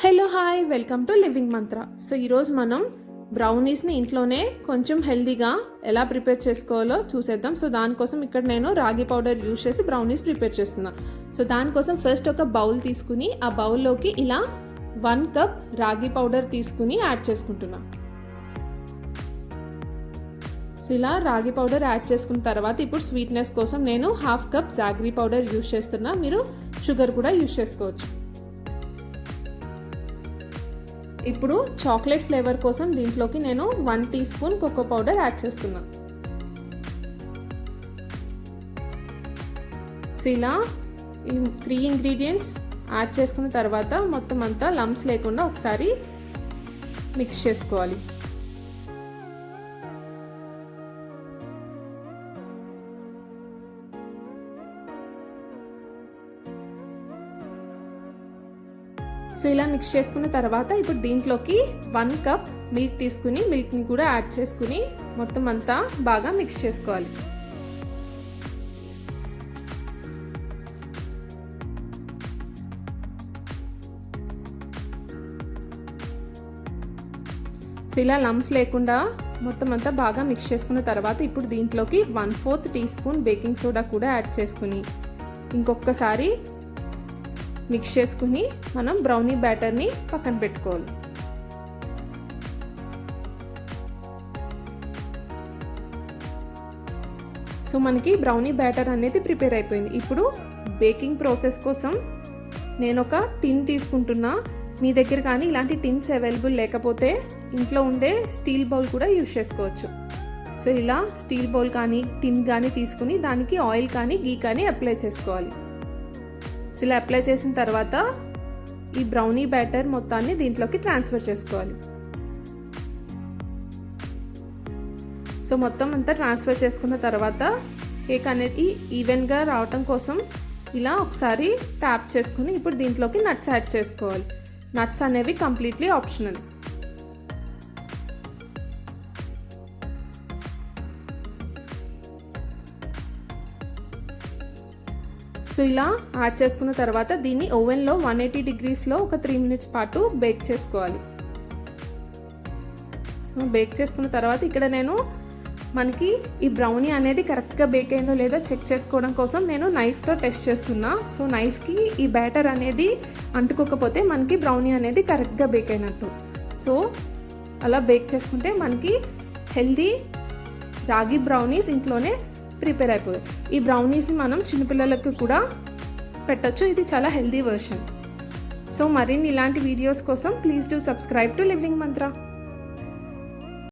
Hello hi welcome to living Mantra. So ఈరోజు మనం బ్రౌనీస్ని ఇంట్లోనే కొంచెం హెల్దీగా ఎలా ప్రిపేర్ చేసుకోవాలో చూసేద్దాం. సో దానికోసం ఇక్కడ నేను రాగి పౌడర్ యూజ్ చేసి బ్రౌనీస్ ప్రిపేర్ చేస్తున్నా. సో దానికోసం ఫస్ట్ ఒక బౌల్ తీసుకుని ఆ బౌల్లోకి ఇలా 1 కప్ రాగి పౌడర్ తీసుకుని యాడ్ చేసుకుంటున్నా. సో ఇలా రాగి పౌడర్ యాడ్ చేసుకున్న తర్వాత ఇప్పుడు స్వీట్నెస్ కోసం నేను 1/2 కప్ జాగరీ పౌడర్ యూజ్ చేస్తున్నా. మీరు షుగర్ కూడా యూజ్ చేసుకోవచ్చు. ఇప్పుడు చాక్లెట్ ఫ్లేవర్ కోసం దీంట్లోకి నేను 1 tea spoon cocoa powder add చేస్తున్నా. సో ఇలా ఈ 3 ఇంగ్రీడియంట్స్ యాడ్ చేసుకున్న తర్వాత మొత్తం అంతా లంప్స్ లేకుండా ఒకసారి మిక్స్ చేసుకోవాలి. సో ఇలా మిక్స్ చేసుకున్న తర్వాత ఇప్పుడు దీంట్లోకి 1 కప్ మిల్క్ తీసుకుని మిల్క్ని కూడా యాడ్ చేసుకుని మొత్తం అంతా బాగా మిక్స్ చేసుకోవాలి. సో ఇలా లంప్స్ లేకుండా మొత్తం అంతా బాగా మిక్స్ చేసుకున్న తర్వాత ఇప్పుడు దీంట్లోకి 1/4 టీ స్పూన్ బేకింగ్ సోడా కూడా యాడ్ చేసుకుని ఇంకొకసారి మిక్స్ చేసుకుని మనం బ్రౌనీ బ్యాటర్ని పక్కన పెట్టుకోవాలి. సో మనకి బ్రౌనీ బ్యాటర్ అనేది ప్రిపేర్ అయిపోయింది. ఇప్పుడు బేకింగ్ ప్రాసెస్ కోసం నేను ఒక టిన్ తీసుకుంటున్నా. మీ దగ్గర కానీ ఇలాంటి టిన్స్ అవైలబుల్ లేకపోతే ఇంట్లో ఉండే స్టీల్ బౌల్ కూడా యూజ్ చేసుకోవచ్చు. సో ఇలా స్టీల్ బౌల్ కానీ టిన్ కానీ తీసుకుని దానికి ఆయిల్ కానీ గీ కానీ అప్లై చేసుకోవాలి. సో ఇలా అప్లై చేసిన తర్వాత ఈ బ్రౌనీ బ్యాటర్ మొత్తాన్ని దీంట్లోకి ట్రాన్స్ఫర్ చేసుకోవాలి. సో మొత్తం అంతా ట్రాన్స్ఫర్ చేసుకున్న తర్వాత కేక్ అనేది ఈవెన్గా రావటం కోసం ఇలా ఒకసారి ట్యాప్ చేసుకుని ఇప్పుడు దీంట్లోకి నట్స్ యాడ్ చేసుకోవాలి. నట్స్ అనేవి కంప్లీట్లీ ఆప్షనల్. సో ఇలా యాడ్ చేసుకున్న తర్వాత దీన్ని ఓవెన్లో 180 డిగ్రీస్లో ఒక 3 మినిట్స్ పాటు బేక్ చేసుకోవాలి. సో బేక్ చేసుకున్న తర్వాత ఇక్కడ నేను మనకి ఈ బ్రౌనీ అనేది కరెక్ట్గా బేక్ అయిందో లేదో చెక్ చేసుకోవడం కోసం నేను నైఫ్తో టెస్ట్ చేస్తున్నా. సో నైఫ్కి ఈ బ్యాటర్ అనేది అంటుకోకపోతే మనకి బ్రౌనీ అనేది కరెక్ట్గా బేక్ అయినట్టు. సో అలా బేక్ చేసుకుంటే మనకి హెల్దీ రాగి బ్రౌనీస్ ఇంట్లోనే ప్రిపేర్ అయిపోయాయి. ఈ బ్రౌనీస్ని మనం చిన్నపిల్లలకు కూడా పెట్టచ్చు. ఇది చాలా హెల్దీ వర్షన్. సో మరిన్ని ఇలాంటి వీడియోస్ కోసం please do subscribe to living Mantra.